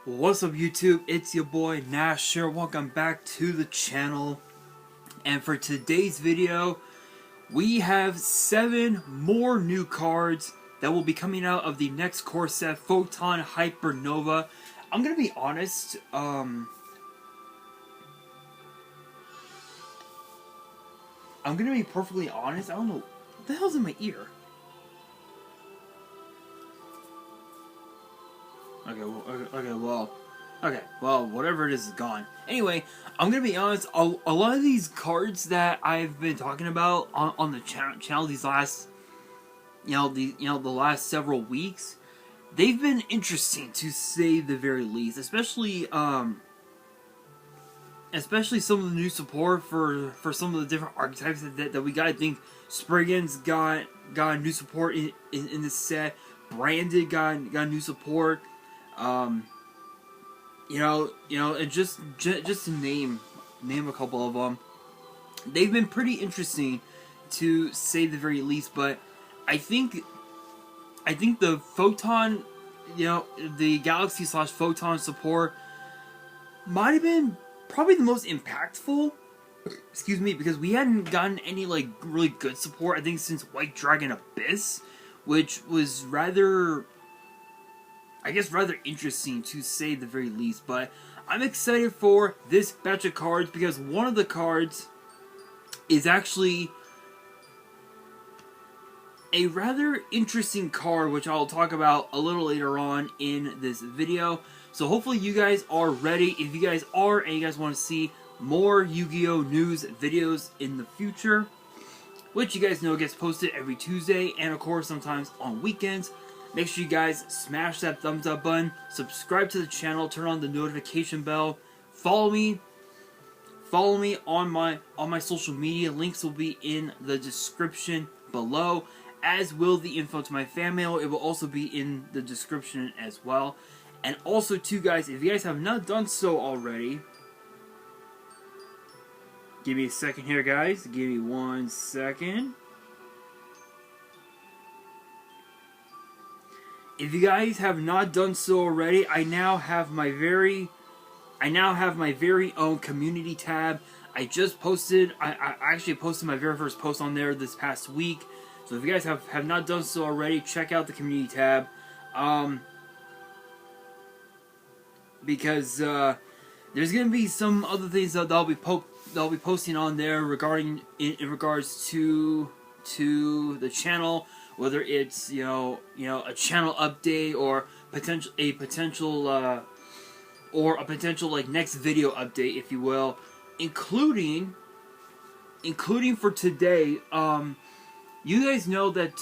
What's up YouTube, it's your boy Nash here, welcome back to the channel. And for today's video, we have 7 more new cards that will be coming out of the next core set, Photon Hypernova. I'm gonna be honest, I'm gonna be perfectly honest, I don't know, what the hell's in my ear? Okay, well, whatever it is gone. Anyway, I'm gonna be honest. A lot of these cards that I've been talking about on the channel these last, the last several weeks, they've been interesting to say the very least. Especially some of the new support for some of the different archetypes that we got. I think Spriggan's got new support in this set. Branded got new support. And just to name a couple of them, they've been pretty interesting to say the very least. But I think the Photon, the Galaxy / Photon support might have been probably the most impactful. Excuse me, because we hadn't gotten any like really good support, I think, since White Dragon Abyss, which was rather interesting to say the very least. But I'm excited for this batch of cards because one of the cards is actually a rather interesting card, which I'll talk about a little later on in this video. So hopefully you guys are ready. If you guys are and you guys want to see more Yu-Gi-Oh news videos in the future, which you guys know gets posted every Tuesday and of course sometimes on weekends, make sure you guys smash that thumbs up button, subscribe to the channel, turn on the notification bell, follow me on my social media. Links will be in the description below, as will the info to my fan mail. It will also be in the description as well. And also too, guys, if you guys have not done so already, give me a second here, guys. Give me 1 second. If you guys have not done so already, I now have my very own community tab. I actually posted my very first post on there this past week. So if you guys have not done so already, check out the community tab. Because there's gonna be some other things that I'll be posting on there regarding in regards to the channel. Whether it's a channel update or a potential like next video update, if you will, including for today. You guys know that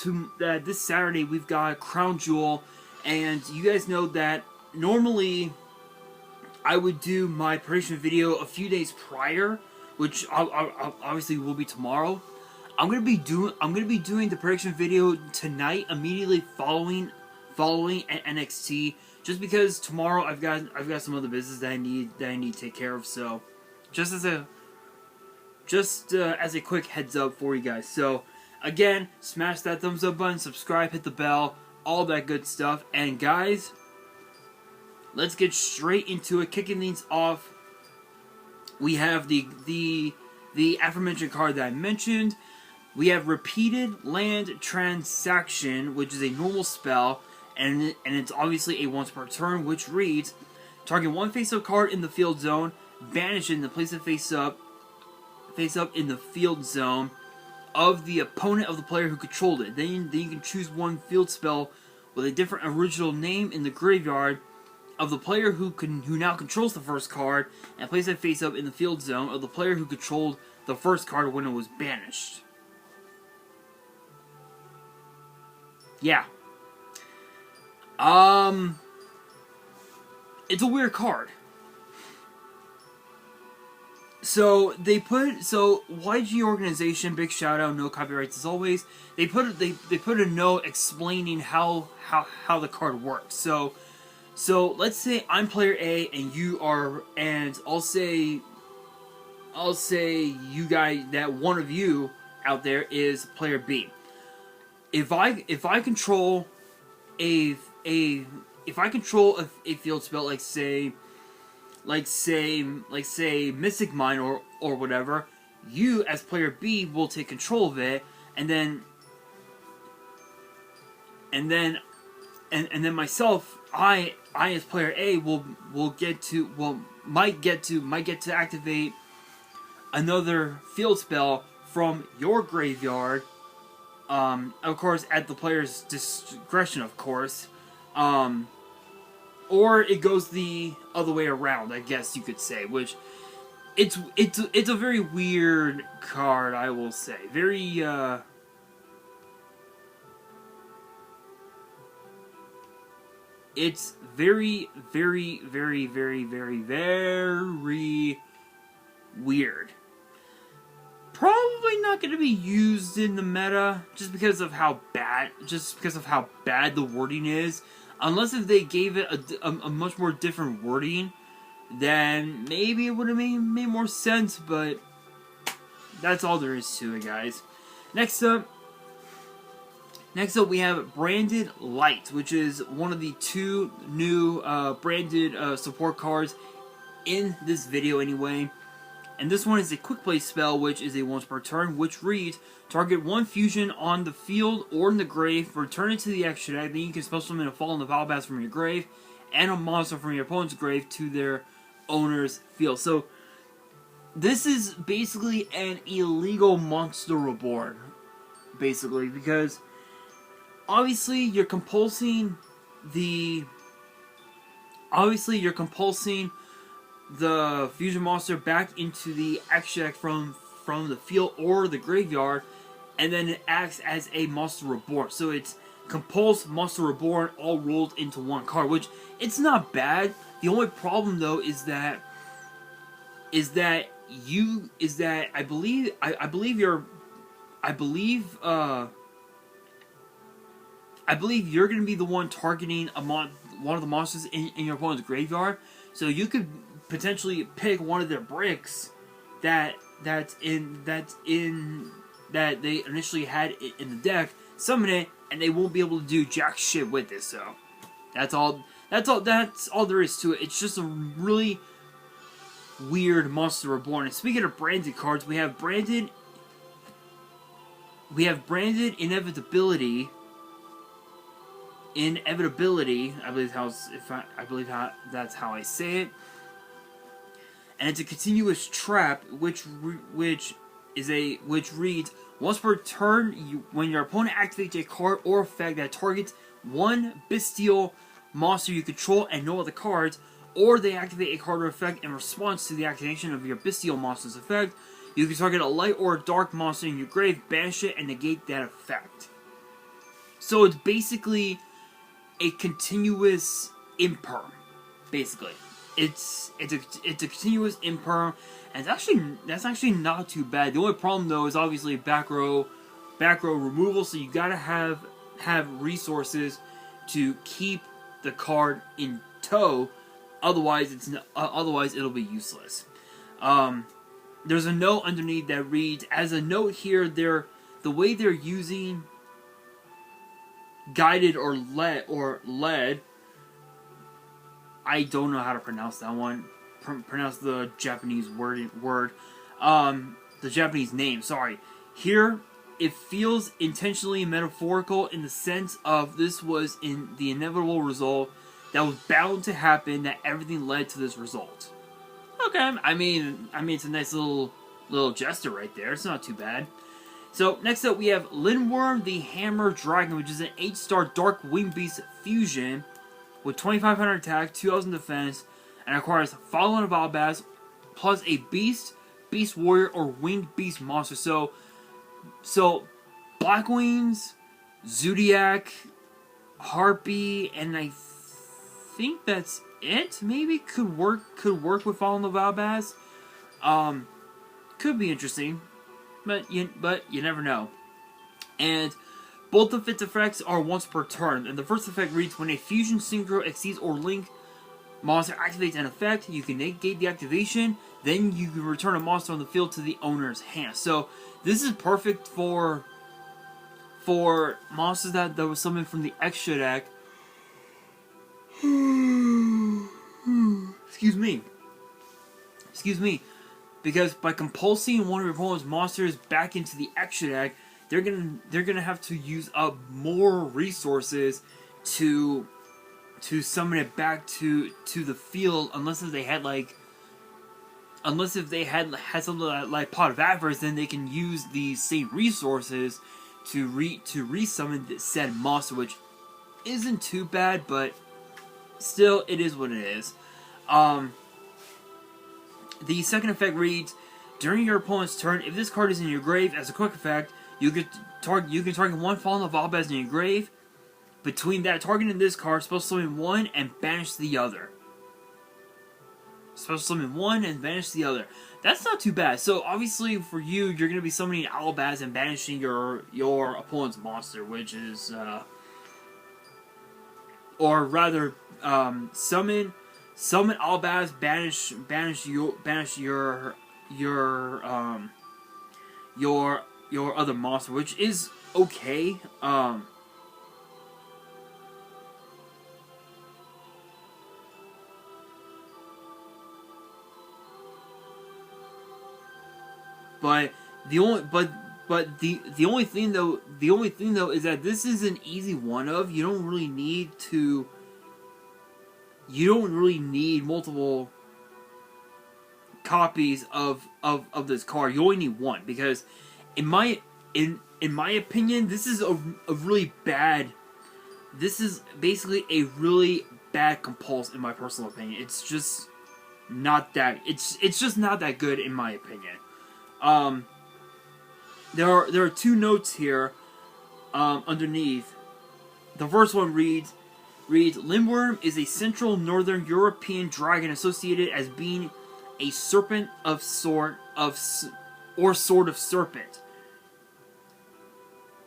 this Saturday we've got Crown Jewel, and you guys know that normally I would do my prediction video a few days prior, which obviously will be tomorrow. I'm gonna be doing the prediction video tonight, immediately following NXT, just because tomorrow I've got some other business that I need to take care of. So, just as a quick heads up for you guys. So, again, smash that thumbs up button, subscribe, hit the bell, all that good stuff. And guys, let's get straight into it. Kicking things off, we have the aforementioned card that I mentioned. We have Repeated Land Transaction, which is a normal spell, and it's obviously a once per turn, which reads: target one face-up card in the field zone, banish it, and place it face-up in the field zone of the opponent of the player who controlled it. Then you can choose one field spell with a different original name in the graveyard of the player who now controls the first card, and place it face-up in the field zone of the player who controlled the first card when it was banished. Yeah. It's a weird card. So YG organization, big shout out, no copyrights as always. They put a note explaining how the card works. So let's say I'm player A and you are, and I'll say you guys, that one of you out there is player B. If I control a if I control a field spell, like say Mystic Mine or whatever, you as player B will take control of it, and then myself, I as player A might get to activate another field spell from your graveyard. Of course, at the player's discretion, of course. Or it goes the other way around, I guess you could say, which it's a very weird card, I will say. Very it's very, very, very, very, very, very weird. Probably not going to be used in the meta just because of how bad the wording is. Unless if they gave it a much more different wording, then maybe it would have made more sense. But that's all there is to it, guys. Next up, we have Branded Light, which is one of the 2 new branded support cards in this video anyway. And this one is a quick play spell, which is a once per turn, which reads, target 1 fusion on the field or in the grave, return it to the extra deck, then you can special summon a Fall in the Valbaz from your grave, and a monster from your opponent's grave to their owner's field. So, this is basically an illegal monster reborn, basically, because obviously you're compulsing the fusion monster back into the extra deck from the field or the graveyard, and then it acts as a monster reborn. So it's compulse, monster reborn, all rolled into one card, which it's not bad. The only problem though is that I believe you're going to be the one targeting one of the monsters in your opponent's graveyard, so you could potentially pick one of their bricks that they initially had in the deck, summon it, and they won't be able to do jack shit with it. So that's all there is to it. It's just a really weird monster reborn. And speaking of branded cards, we have branded inevitability. I believe that's how I say it. And it's a continuous trap, which reads, once per turn, when your opponent activates a card or effect that targets 1 bestial monster you control and no other cards, or they activate a card or effect in response to the activation of your bestial monster's effect, you can target a light or a dark monster in your grave, banish it, and negate that effect. So it's basically a continuous imperm, basically. It's a continuous imperm, and that's actually not too bad. The only problem though is obviously back row removal, so you gotta have resources to keep the card in tow. Otherwise it'll be useless. There's a note underneath that reads, as a note here, the way they're using guided or led, I don't know how to pronounce that one. Pronounce the Japanese word. The Japanese name. Sorry. Here, it feels intentionally metaphorical in the sense of this was in the inevitable result that was bound to happen. That everything led to this result. Okay. I mean, it's a nice little gesture right there. It's not too bad. So next up, we have Lindworm the Hammer Dragon, which is an 8-star Dark Wing Beast fusion with 2,500 attack, 2,000 defense, and acquires Fallen of Albaz, plus a Beast, Beast Warrior, or Winged Beast monster. So Black Wings, Zodiac, Harpy, and I think that's it. Maybe could work with Fallen of Albaz. Could be interesting, but you never know. And both of its effects are once per turn, and the first effect reads, when a fusion, synchro, exceeds, or link monster activates an effect, you can negate the activation, then you can return a monster on the field to the owner's hand. So this is perfect for monsters that were summoned from the extra deck. excuse me, because by compulsing one of your opponent's monsters back into the extra deck, they're gonna have to use up more resources to summon it back to the field, unless if they had something like Pot of Avarice, then they can use these same resources to resummon said monster, which isn't too bad, but still, it is what it is. The second effect reads: during your opponent's turn, if this card is in your grave, as a quick effect, you can target one Fallen of Albaz in your grave. Between that target and this card, special summon one and banish the other. Special summon one and banish the other. That's not too bad. So obviously for you, you're going to be summoning Albaz and banishing your opponent's monster, which is, or rather, summon Albaz, banish your other monster, which is okay. But the only thing though is that this is an easy one-of. You don't really need multiple copies of this card. You only need one, because in my opinion, this is a really bad. This is basically a really bad compulse, in my personal opinion. It's just not that. It's just not that good, in my opinion. There are two notes here underneath. The first one reads, Limworm is a Central Northern European dragon associated as being a serpent of sword of serpent.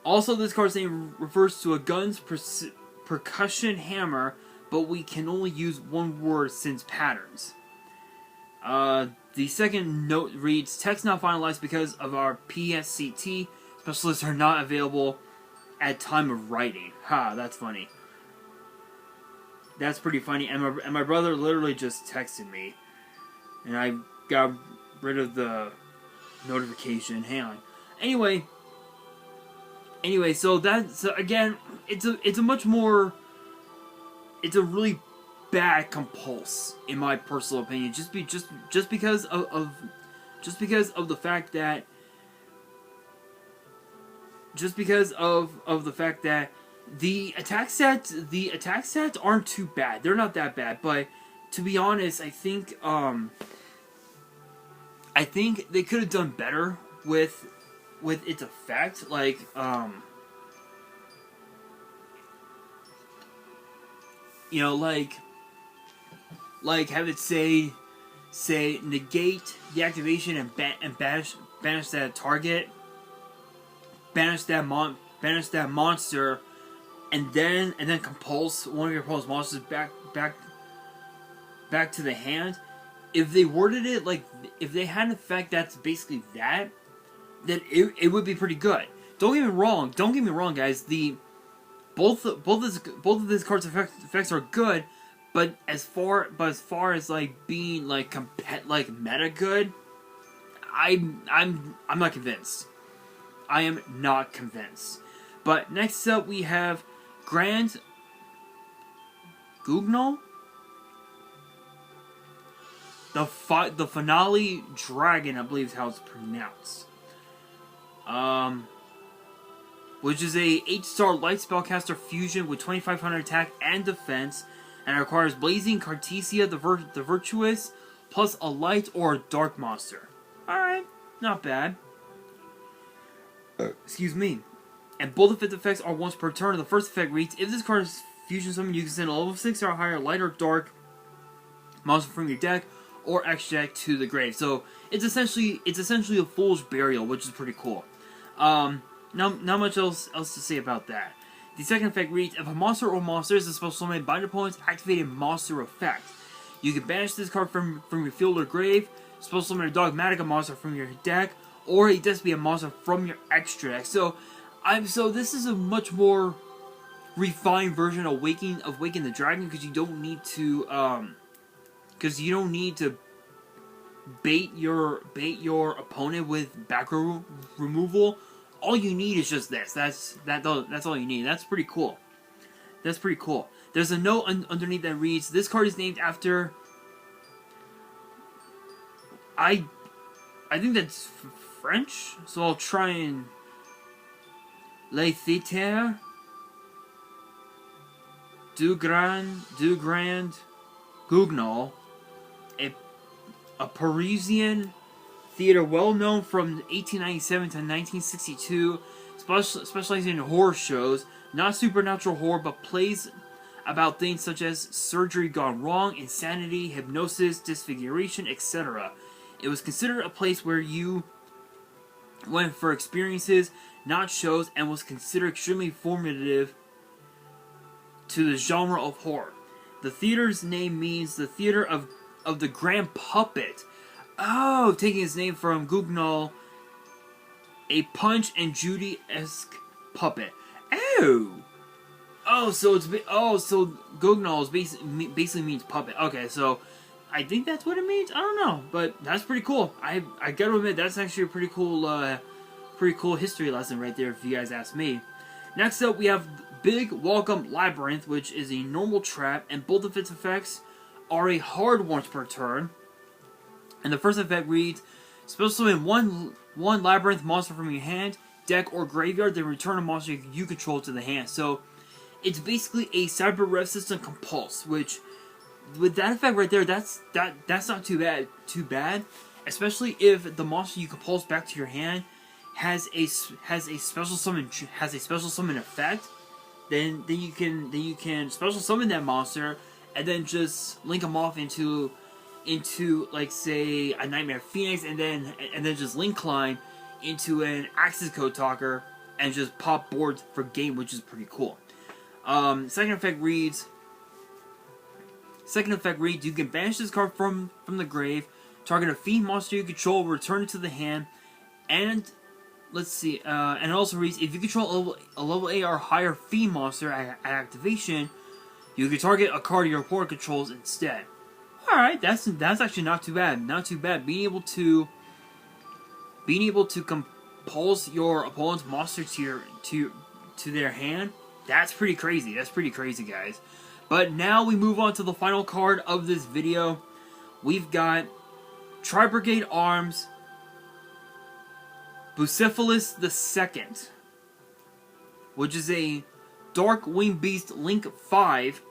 Also, this card's name refers to a gun's percussion hammer, but we can only use one word since patterns. The second note reads, text not finalized because of our PSCT. Specialists are not available at time of writing. Ha, that's funny. That's pretty funny. And my brother literally just texted me, and I got rid of the notification. Hang on. Anyway, so again, it's a really bad compulse, in my personal opinion, just because of the fact that the attack sets aren't too bad. They're not that bad, but to be honest, I think they could have done better with its effect, like have it say negate the activation and banish that target, banish that monster, and then compulse one of your opponent's monsters back to the hand. If they worded it like, if they had an effect that's basically that, then it would be pretty good. Don't get me wrong, guys. Both of these cards' effects are good, but as far as like being like meta good, I'm not convinced. I am not convinced. But next up we have Grand Gugnol, the finale dragon, I believe is how it's pronounced. Which is a 8-star light spellcaster fusion with 2500 attack and defense, and requires Blazing Cartesia the Virtuous, plus a light or a dark monster. Alright, not bad. Excuse me. And both of its effects are once per turn. The first effect reads, if this card is fusion summoned, you can send a level 6 or higher light or dark monster from your deck or extra deck to the grave. So it's essentially a Foolish Burial, which is pretty cool. Not much else to say about that. The second effect reads, if a monster or monsters is supposed to summon by your opponent's activated monster effect, you can banish this card from your field or grave, supposed to summon a Dogmatica monster from your deck, or a Despia monster from your extra deck. So this is a much more refined version of Waking the Dragon, because you don't need to because you don't need to bait your opponent with back removal. All you need is just this. That's all you need. That's pretty cool. That's pretty cool. There's a note underneath that reads, "This card is named after." I think that's French, so I'll try and Les Theatres du Grand Guignol, a Parisian theater well known from 1897 to 1962, specializing in horror shows, not supernatural horror, but plays about things such as surgery gone wrong, insanity, hypnosis, disfiguration, etc. It was considered a place where you went for experiences, not shows, and was considered extremely formative to the genre of horror. The theater's name means the theater of the Grand Puppet. Oh, taking its name from Guignol, a Punch and Judy-esque puppet. So Guignol is basically means puppet. Okay, so I think that's what it means. I don't know, but that's pretty cool. I gotta admit, that's actually a pretty cool history lesson right there, if you guys ask me. Next up, we have Big Welcome Labyrinth, which is a normal trap, and both of its effects are a hard once per turn. And the first effect reads, special summon one Labyrinth monster from your hand, deck, or graveyard, then return a monster you control to the hand. So it's basically a Cyber Rev System Compulse, which, with that effect right there, that's not too bad. Especially if the monster you compulse back to your hand has a special summon effect, then you can special summon that monster and then just link them off into like, say, a Nightmare Phoenix, and then just link climb into an Access Code Talker and just pop boards for game, which is pretty cool. Second effect reads, you can banish this card from the grave, target a fiend monster you control, return it to the hand, and let's see, and it also reads, if you control a level 8 or higher fiend monster at activation, you can target a card your opponent controls instead. Alright, that's actually not too bad. Not too bad. Being able to compulse your opponent's monster to their hand, that's pretty crazy. That's pretty crazy, guys. But now we move on to the final card of this video. We've got Tri-Brigade Arms Bucephalus II, which is a Dark Wing Beast Link 5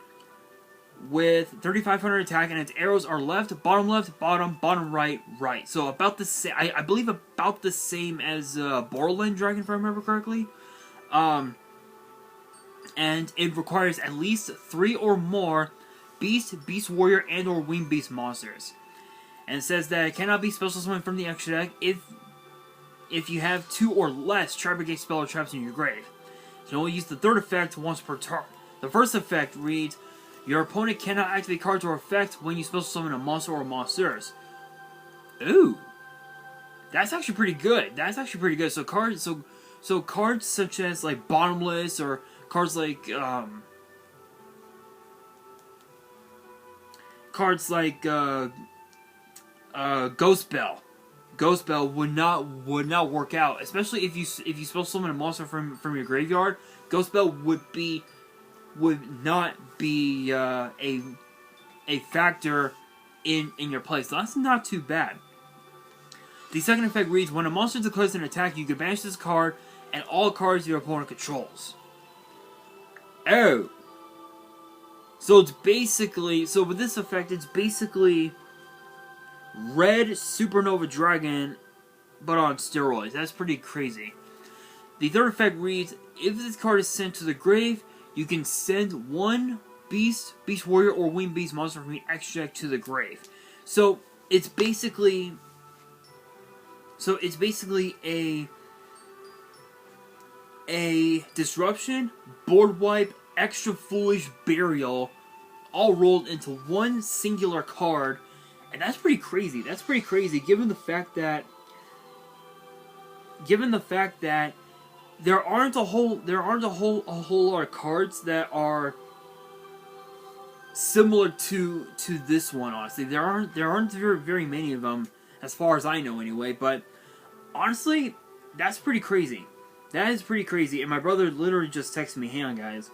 with 3,500 attack, and its arrows are left, bottom, bottom right, right. So about the same, I believe about the same as Borderland Dragon, if I remember correctly. And it requires at least 3 or more Beast Warrior, and or Wing Beast monsters. And it says that it cannot be special summoned from the extra deck if you have 2 or less Tri-Brigade spell or traps in your grave. You can only use the third effect once per turn. The first effect reads, your opponent cannot activate cards or effects when you special summon a monster or monsters. Ooh. That's actually pretty good. That's actually pretty good. So cards such as like Bottomless, or cards like Ghost Bell. Ghost Bell would not work out, especially if you special summon a monster from your graveyard. Ghost Bell would not be a factor in your play, so that's not too bad. The second effect reads, when a monster declares an attack, you can banish this card and all cards your opponent controls. Oh. So it's basically, so with this effect, it's basically Red Supernova Dragon, but on steroids. That's pretty crazy. The third effect reads, if this card is sent to the grave, you can send one Beast Warrior, or Wing Beast monster from the extra deck to the grave. So it's basically a disruption, board wipe, extra foolish burial, all rolled into one singular card, and that's pretty crazy. That's pretty crazy, given the fact that there aren't a whole lot of cards that are similar to this one. Honestly, there aren't very many of them as far as I know anyway. But honestly, that's pretty crazy. That is pretty crazy. And my brother literally just texted me, "Hang on, guys."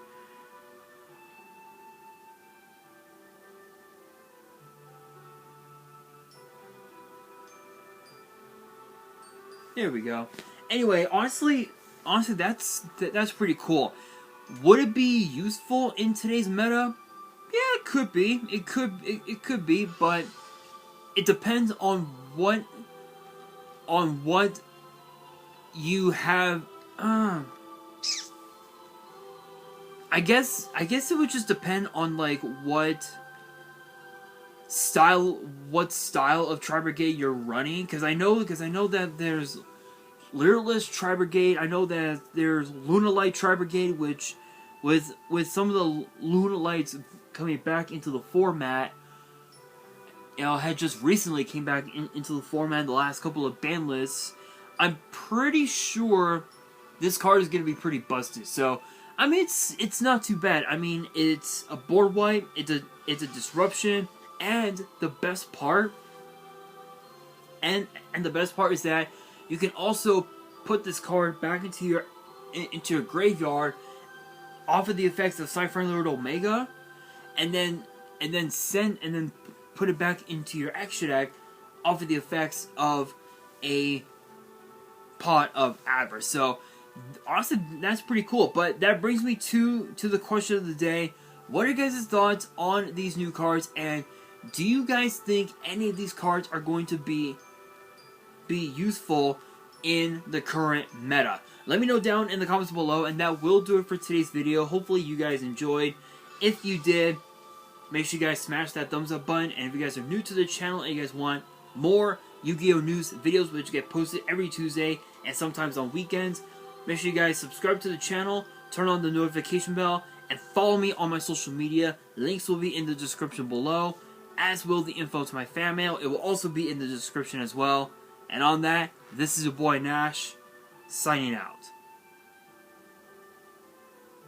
There we go. Anyway, honestly, that's pretty cool. Would it be useful in today's meta? Yeah, it could be. It could be, but it depends on what you have. I guess it would just depend on like what style of Tri-Brigade you're running. Because I know that there's Lyralist Tri-Brigade. I know that there's Lunalight Tri-Brigade, which with some of the Lunalights coming back into the format, had just recently came back into the format in the last couple of ban lists. I'm pretty sure this card is going to be pretty busted. So, I mean, it's not too bad. I mean, it's a board wipe, it's a disruption, and the best part, and the best part is that you can also put this card back into your graveyard off of the effects of Cypher Lord Omega, and then put it back into your extra deck off of the effects of a Pot of Avarice. So honestly, that's pretty cool. But that brings me to the question of the day. What are you guys' thoughts on these new cards, and do you guys think any of these cards are going to be useful in the current meta? Let me know down in the comments below, and that will do it for today's video. Hopefully you guys enjoyed. If you did, make sure you guys smash that thumbs up button, and if you guys are new to the channel and you guys want more Yu-Gi-Oh news videos which get posted every Tuesday and sometimes on weekends, make sure you guys subscribe to the channel, turn on the notification bell, and follow me on my social media. Links will be in the description below, as will the info to my fan mail. It will also be in the description as well. And on that, this is your boy Nash, signing out.